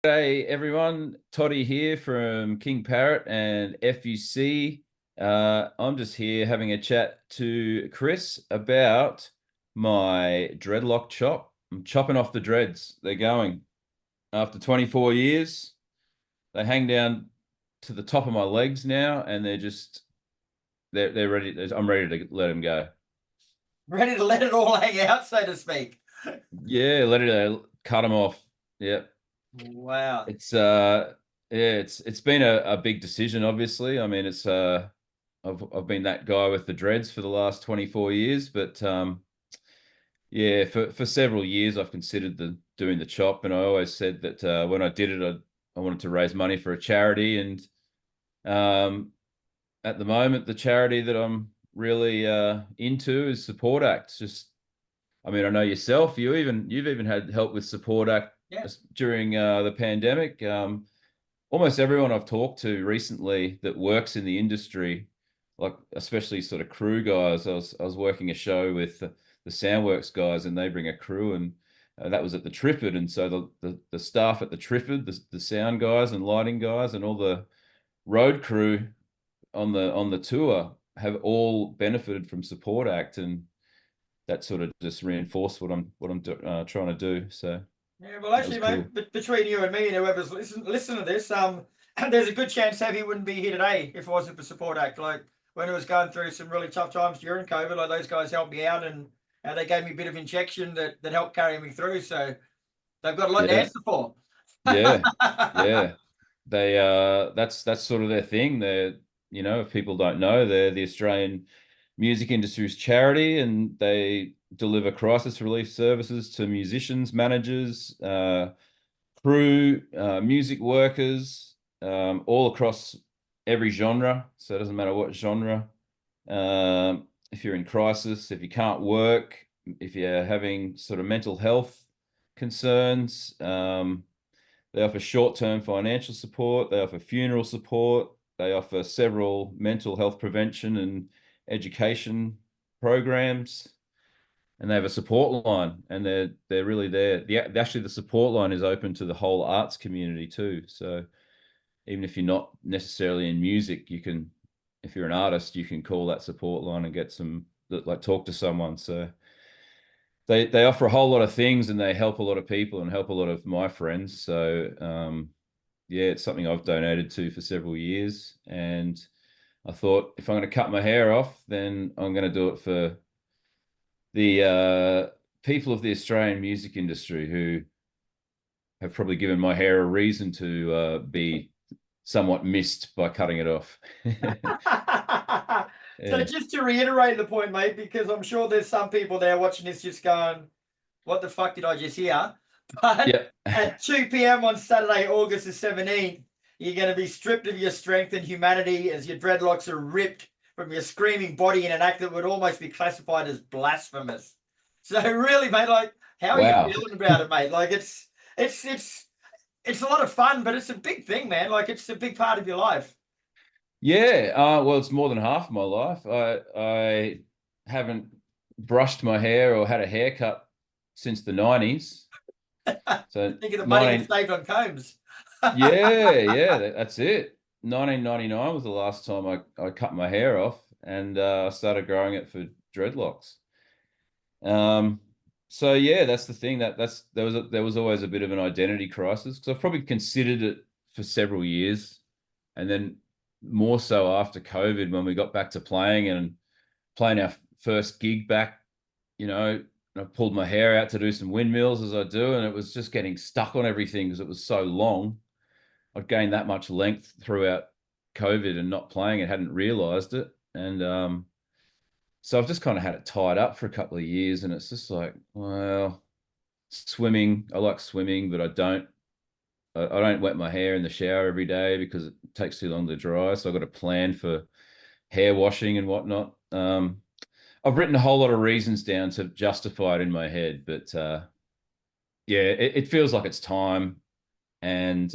Hey everyone, Toddy here from King Parrot and F.U.C. I'm just here having a chat to Kris about my dreadlock chop. I'm chopping off the dreads. They're going. After 24 years, they hang down to the top of my legs now, and they're ready. I'm ready to let them go. Ready to let it all hang out, so to speak. Yeah, let it cut them off. Yeah. Wow. It's been a big decision, obviously. I mean, I've been that guy with the dreads for the last 24 years, but yeah, for several years I've considered doing the chop, and I always said that when I did it, I wanted to raise money for a charity, and um, at the moment the charity that I'm really into is Support Act. Just, I mean, I know yourself. You've even had help with Support Act Yeah. during the pandemic. Almost everyone I've talked to recently that works in the industry, like especially sort of crew guys. I was working a show with the Soundworks guys, and they bring a crew, and that was at the Triffid, and so the staff at the Triffid, the sound guys and lighting guys, and all the road crew on the tour have all benefited from Support Act, and that sort of just reinforced what I'm trying to do. So Yeah, well, that was actually, cool. mate, between you and me and whoever's listen to this, there's a good chance Heavy wouldn't be here today if it wasn't for Support Act. Like when it was going through some really tough times during COVID, like those guys helped me out and they gave me a bit of injection that helped carry me through. So they've got a lot to Yeah, answer for. yeah, yeah. That's sort of their thing. If people don't know, they're the Australian music industry's charity, and they deliver crisis relief services to musicians, managers, crew, music workers, all across every genre. So it doesn't matter what genre. If you're in crisis, if you can't work, if you're having sort of mental health concerns, they offer short-term financial support. They offer funeral support. They offer several mental health prevention and education programs, and they have a support line, and they're really there. Actually, the support line is open to the whole arts community too. So even if you're not necessarily in music, if you're an artist, you can call that support line and get talk to someone. So they offer a whole lot of things, and they help a lot of people and help a lot of my friends. So yeah, it's something I've donated to for several years, and I thought if I'm going to cut my hair off, then I'm going to do it for the people of the Australian music industry who have probably given my hair a reason to be somewhat missed by cutting it off. So Yeah, just to reiterate the point, mate, because I'm sure there's some people there watching this just going, what the fuck did I just hear? But yeah, at 2 p.m. on Saturday, August the 17th, you're going to be stripped of your strength and humanity as your dreadlocks are ripped from your screaming body in an act that would almost be classified as blasphemous. So really, mate, like, how are you wow. feeling about it, mate? Like, it's it's a lot of fun, but it's a big thing, man. Like, it's a big part of your life. Yeah, well, it's more than half of my life. I haven't brushed my hair or had a haircut since the 90s. So Think of the money you 19, saved on combs. yeah, that's it. 1999 was the last time I cut my hair off, and I started growing it for dreadlocks. Um, so yeah, that's the thing there was always a bit of an identity crisis, because I've probably considered it for several years, and then more so after COVID, when we got back to playing and playing our first gig back, I pulled my hair out to do some windmills as I do, and it was just getting stuck on everything because it was so long. I'd gained that much length throughout COVID and not playing and hadn't realized it. And so I've just kind of had it tied up for a couple of years, and it's just like, well, swimming. I like swimming, but I don't wet my hair in the shower every day because it takes too long to dry. So I've got a plan for hair washing and whatnot. I've written a whole lot of reasons down to justify it in my head, but yeah, it feels like it's time. And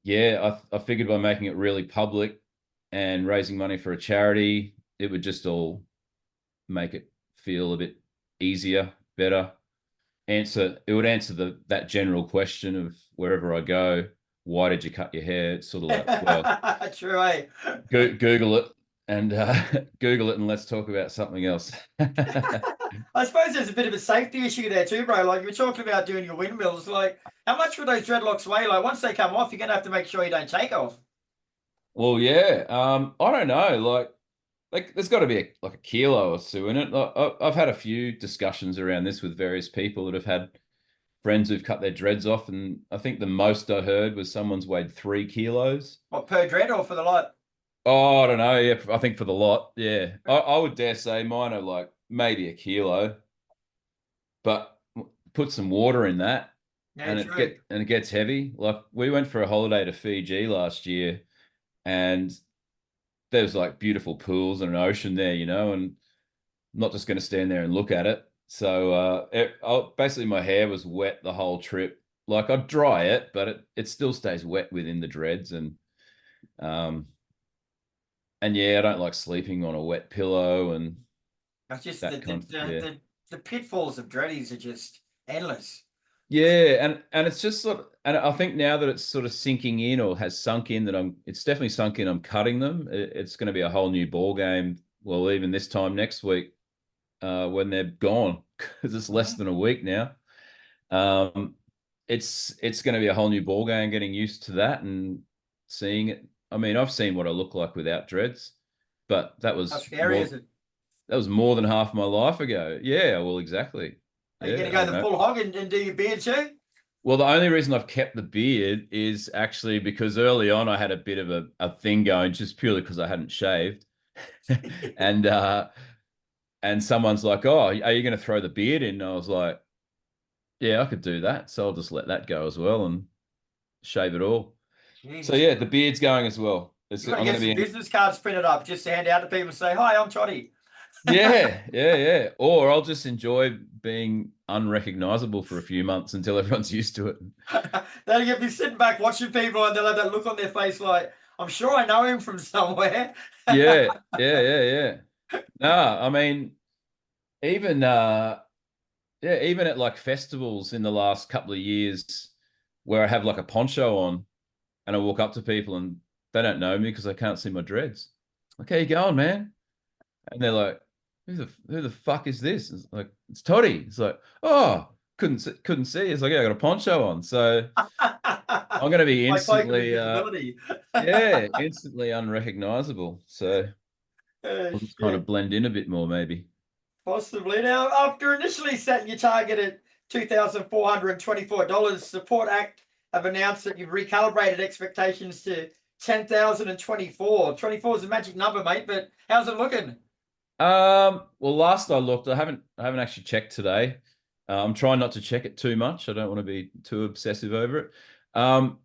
yeah, I figured by making it really public and raising money for a charity, it would just all make it feel a bit easier, better. answer that general question of wherever I go, why did you cut your hair? It's sort of like, well, True, eh? Google it and Google it and let's talk about something else. I suppose there's a bit of a safety issue there too, bro. Like you were talking about doing your windmills. Like, how much would those dreadlocks weigh? Like, once they come off, you're gonna have to make sure you don't take off. Well, yeah. I don't know. Like there's got to be like a kilo or two in it. I've had a few discussions around this with various people that have had friends who've cut their dreads off, and I think the most I heard was someone's weighed 3 kilos. What, per dread or for the lot? Oh, I don't know. Yeah, I think for the lot. Yeah, I would dare say mine are like maybe a kilo, but put some water in that, Yeah, and true. it gets heavy. Like we went for a holiday to Fiji last year, and there's like beautiful pools and an ocean there, and I'm not just going to stand there and look at it. So basically my hair was wet the whole trip. Like I'd dry it, but it still stays wet within the dreads, um and yeah, I don't like sleeping on a wet pillow and That's just that kind of yeah. the pitfalls of dreadies are just endless. Yeah, and it's just sort of, and I think now that it's sort of sinking in or has sunk in that it's definitely sunk in. I'm cutting them. It's going to be a whole new ball game. Well, even this time next week, when they're gone, because it's less than a week now. Um, it's going to be a whole new ball game. Getting used to that and seeing it. I mean, I've seen what I look like without dreads, but How scary is it? that was more than half my life ago. Yeah, well, exactly. Are you Yeah, gonna I go don't the know. full hog and do your beard too? Well, the only reason I've kept the beard is actually because early on I had a bit of a thing going just purely because I hadn't shaved. and and someone's like, "Oh, are you going to throw the beard in?" And I was like, "Yeah, I could do that." So I'll just let that go as well and shave it all. So Jesus, yeah, the beard's going as well. you I'm got to going get to some be business cards printed up just to hand out to people and say, "Hi, I'm Toddy." yeah. Or I'll just enjoy being unrecognizable for a few months until everyone's used to it. They'll get me sitting back watching people and they'll have that look on their face like, I'm sure I know him from somewhere. Yeah. No, I mean, even yeah, even at like festivals in the last couple of years where I have like a poncho on and I walk up to people and they don't know me because I can't see my dreads. Like, how you going, man? And they're like, who the fuck is this? It's like, it's Toddy. It's like, oh, couldn't see. It's like, yeah, I got a poncho on. So I'm gonna be My cloak of instantly invisibility. yeah, instantly unrecognizable. So I'll just kind of Shit. blend in a bit more, maybe. Possibly. Now, after initially setting your target at $2,424, Support Act have announced that you've recalibrated expectations to 10,024. 24 is a magic number, mate, but how's it looking? Well, last I looked, I haven't actually checked today. I'm trying not to check it too much. I don't want to be too obsessive over it. Um,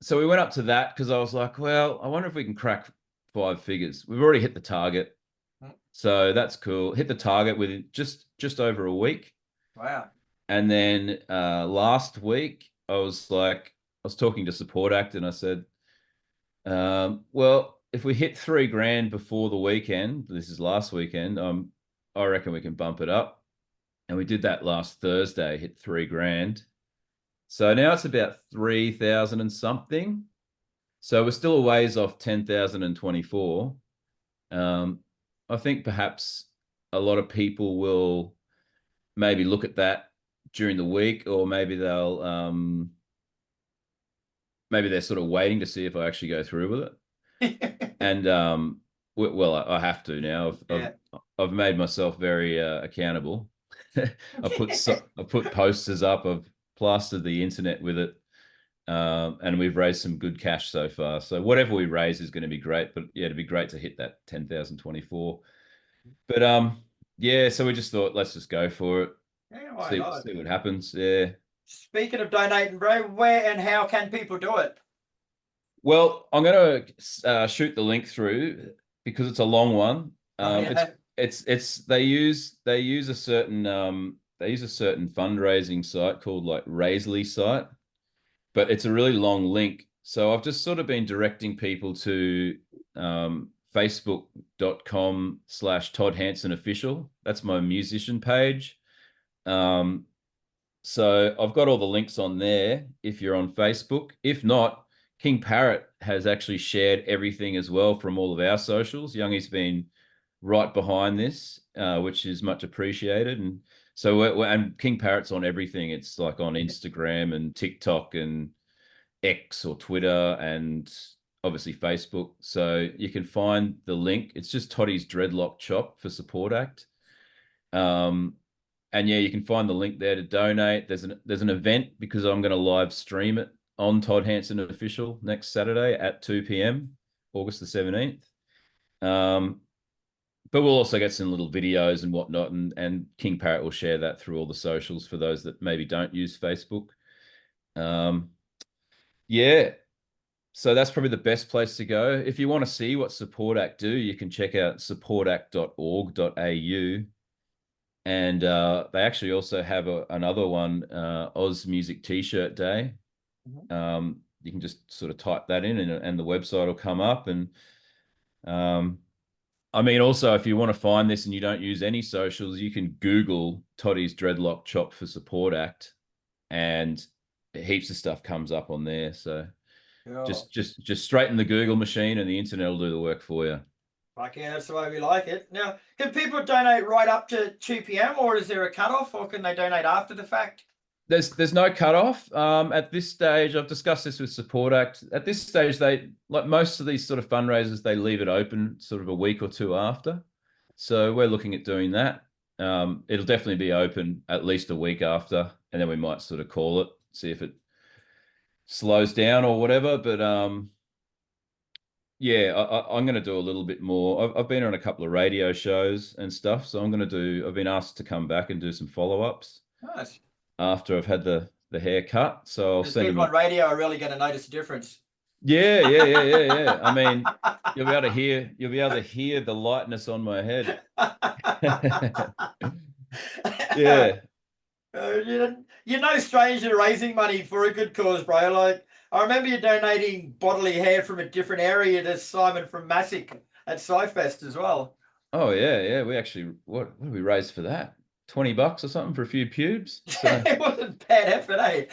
so we went up to that because I was like, well, I wonder if we can crack 5 figures. We've already hit the target, so that's cool. Hit the target within just over a week, Wow. and then last week I was talking to Support Act, and I said, well, if we hit 3 grand before the weekend, this is last weekend, I reckon we can bump it up. And we did that last Thursday, hit 3 grand. So now it's about 3,000 and something. So we're still a ways off 10,024. I think perhaps a lot of people will maybe look at that during the week, or maybe they're sort of waiting to see if I actually go through with it. And well, I have to now. Yeah. I've made myself very accountable. I put posters up. I've plastered the internet with it, and we've raised some good cash so far. So whatever we raise is going to be great. But yeah, it'd be great to hit that 10,024. But yeah. So we just thought let's just go for it. Yeah, why See not? what happens. Yeah. Speaking of donating, bro, where and how can people do it? Well, I'm going to shoot the link through because it's a long one. Oh, yeah. It's they use a certain fundraising site called like Raisely site, but it's a really long link. So I've just sort of been directing people to facebook.com/Todd Hansen official. That's my musician page. Um, So I've got all the links on there if you're on Facebook. If not, King Parrot has actually shared everything as well from all of our socials. Youngie's been right behind this, which is much appreciated. And so and King Parrot's on everything. It's like on Instagram and TikTok and X or Twitter and obviously Facebook. So you can find the link. It's just Toddy's Dreadlock Chop for Support Act. And yeah, you can find the link there to donate. There's an event because I'm going to live stream it on Todd Hansen Official next Saturday at 2 p.m., August the 17th. But we'll also get some little videos and whatnot, and King Parrot will share that through all the socials for those that maybe don't use Facebook. Yeah, so that's probably the best place to go. If you want to see what Support Act do, you can check out supportact.org.au. And they actually also have another one, Oz Music T-shirt Day. You can just sort of type that in and the website will come up. And I mean, also, if you want to find this and you don't use any socials, you can Google Toddy's Dreadlock Chop for Support Act and heaps of stuff comes up on there. So just straighten the Google machine and the internet will do the work for you. Like, yeah, that's the way we like it. Now, can people donate right up to 2 p.m. or is there a cutoff, or can they donate after the fact? There's no cutoff. At this stage, I've discussed this with Support Act. At this stage, they, like most of these sort of fundraisers, they leave it open sort of a week or two after. So we're looking at doing that. It'll definitely be open at least a week after, and then we might sort of call it, see if it slows down or whatever. But yeah, I'm going to do a little bit more. I've been on a couple of radio shows and stuff, so I've been asked to come back and do some follow-ups. Nice. After I've had the hair cut, so I'll send people on radio are really going to notice a difference. Yeah. I mean, you'll be able to hear the lightness on my head. Yeah. You're no stranger to raising money for a good cause, bro. Like, I remember you donating bodily hair from a different area to Simon from Massick at Sci-Fest as well. Oh yeah. We actually, what did we raise for that? $20 or something for a few pubes. So, it wasn't bad effort, eh?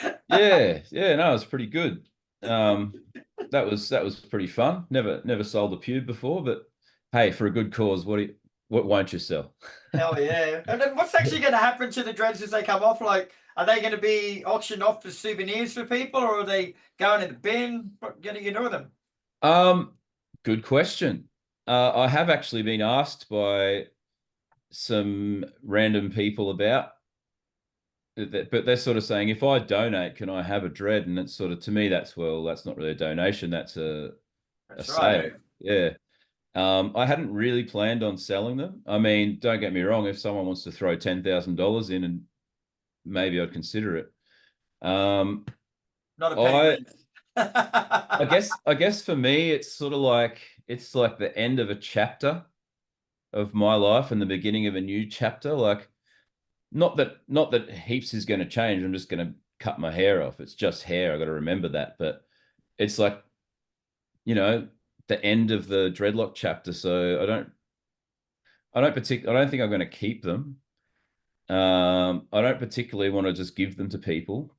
yeah, no, it was pretty good. That was pretty fun. Never sold a pube before, but hey, for a good cause, what won't you sell? Hell yeah. And then what's actually going to happen to the dreads as they come off? Like, are they going to be auctioned off for souvenirs for people, or are they going in the bin? What are you do with them? Good question. I have actually been asked by some random people about that, but they're sort of saying, if I donate, can I have a dread? And it's sort of, to me, that's not really a donation. That's a sale. Right. Yeah. I hadn't really planned on selling them. I mean, don't get me wrong. If someone wants to throw $10,000 in, and maybe I'd consider it. Not a penny. I guess for me, it's sort of like, it's like the end of a chapter of my life and the beginning of a new chapter. Like, not that heaps is going to change. I'm just going to cut my hair off. It's just hair. I got to remember that. But it's like, the end of the dreadlock chapter. So I don't think I'm going to keep them. I don't particularly want to just give them to people.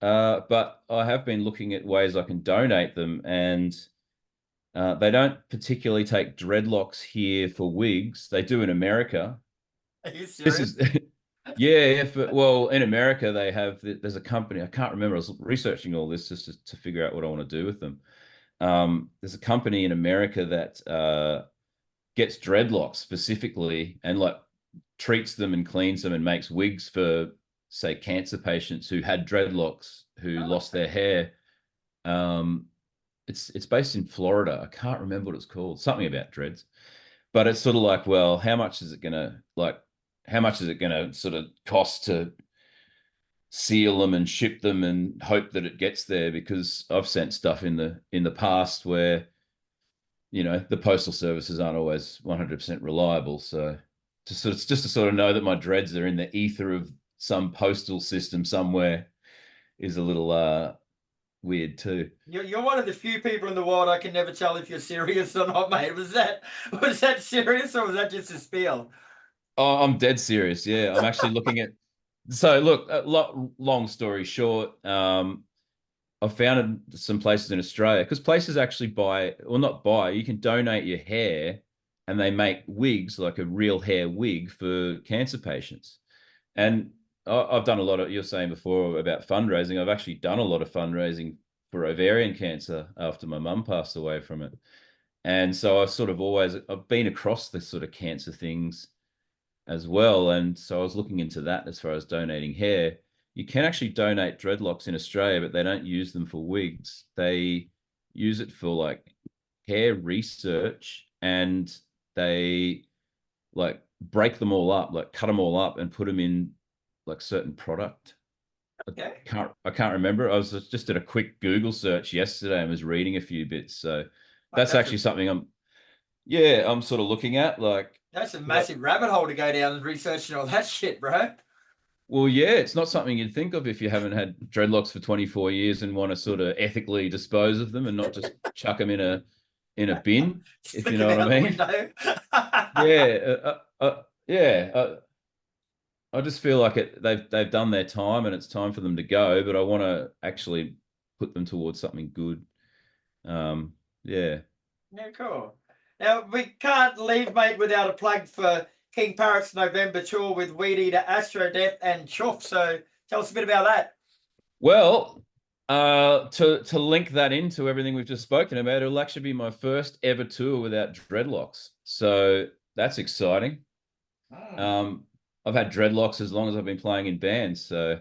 But I have been looking at ways I can donate them, and they don't particularly take dreadlocks here for wigs. They do in America. Are you serious? Yeah. Well, in America, there's a company, I can't remember. I was researching all this just to figure out what I want to do with them. There's a company in America that gets dreadlocks specifically and like treats them and cleans them and makes wigs for, say, cancer patients who had dreadlocks, who lost their hair. It's based in Florida. I can't remember what it's called. Something about dreads. But it's sort of like, well, how much is it gonna sort of cost to seal them and ship them and hope that it gets there? Because I've sent stuff in the past where, the postal services aren't always 100% reliable. So just to sort of know that my dreads are in the ether of some postal system somewhere is a little weird too. You're one of the few people in the world I can never tell if you're serious or not, mate. Was that serious, or was that just a spiel? Oh, I'm dead serious. Yeah, I'm actually looking at So look, long story short, I found some places in Australia because places actually buy, well, not buy, you can donate your hair and they make wigs, like a real hair wig for cancer patients. And I've done a lot of, you're saying before about fundraising. I've actually done a lot of fundraising for ovarian cancer after my mum passed away from it. And so I've been across this sort of cancer things as well. And so I was looking into that as far as donating hair. You can actually donate dreadlocks in Australia, but they don't use them for wigs. They use it for like hair research, and they like break them all up, like cut them all up and put them in like certain product. Okay. I can't remember. I was just did a quick Google search yesterday and was reading a few bits. So Like that's actually something I'm sort of looking at. Like, that's a massive rabbit hole to go down and researching all that shit, bro. well, yeah, it's not something you'd think of if you haven't had dreadlocks for 24 years and want to sort of ethically dispose of them and not just chuck them in a bin, if you Flick know it what I out the mean. window. Yeah, yeah. I just feel like they've done their time and it's time for them to go, but I want to actually put them towards something good. Yeah. Yeah, cool. Now we can't leave, mate, without a plug for King Parrot's November tour with Weed Eater, Astro Death, and Chuff. So tell us a bit about that. Well, to link that into everything we've just spoken about, it'll actually be my first ever tour without dreadlocks. So that's exciting. Mm. Um, I've had dreadlocks as long as I've been playing in bands, so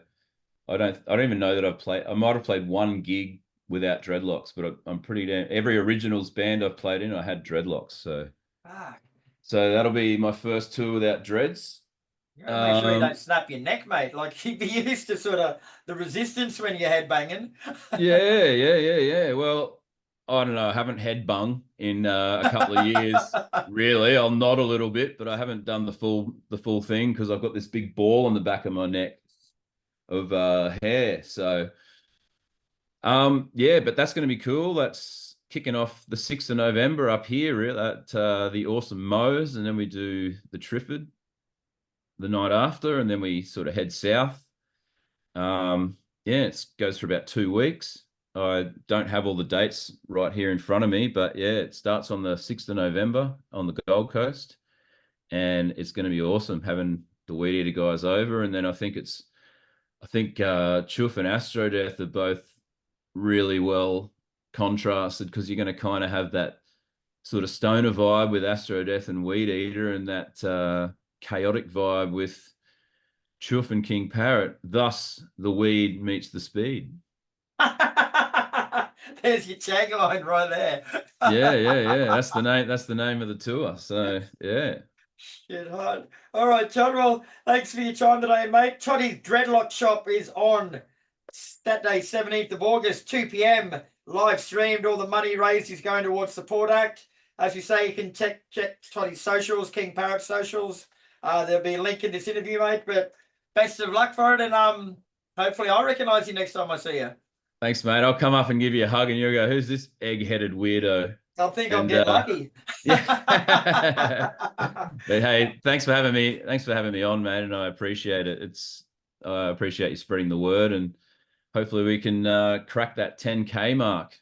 I don't even know that I've played. I might have played one gig without dreadlocks, but I'm pretty damn. Every originals band I've played in, I had dreadlocks. Fuck. So that'll be my first tour without dreads. You gotta make sure you don't Um, snap your neck, mate. Like you'd be used to sort of the resistance when you're headbanging. yeah. Well, I don't know. I haven't head bung in a couple of years. Really, I'll nod a little bit, but I haven't done the full thing because I've got this big ball on the back of my neck of hair. So yeah, but that's going to be cool. That's kicking off the 6th of November up here at the awesome Mo's, and then we do the Triffid the night after, and then we sort of head south. Yeah, it goes for about 2 weeks. I don't have all the dates right here in front of me, but yeah, it starts on the 6th of November on the Gold Coast, and it's going to be awesome having the Weed Eater guys over. And then I think Chuff and Astro Death are both really well contrasted because you're going to kind of have that sort of stoner vibe with Astro Death and Weed Eater, and that chaotic vibe with Chuff and King Parrot. Thus, the weed meets the speed. There's your tagline right there. Yeah. That's the name. That's the name of the tour. So yeah. Shit hard. All right, John. Well, thanks for your time today, mate. Toddy's Dreadlock Shop is on Saturday, 17th of August, 2 p.m. Live streamed. All the money raised is going towards Support Act. As you say, you can check Toddy's socials, King Parrot socials. There'll be a link in this interview, mate. But best of luck for it, and hopefully I'll recognise you next time I see you. Thanks, mate. I'll come up and give you a hug, and you'll go, "Who's this egg-headed weirdo?" I think I'll And get lucky. yeah. But hey, thanks for having me. Thanks for having me on, man. And I appreciate it. I appreciate you spreading the word, and hopefully we can crack that 10K mark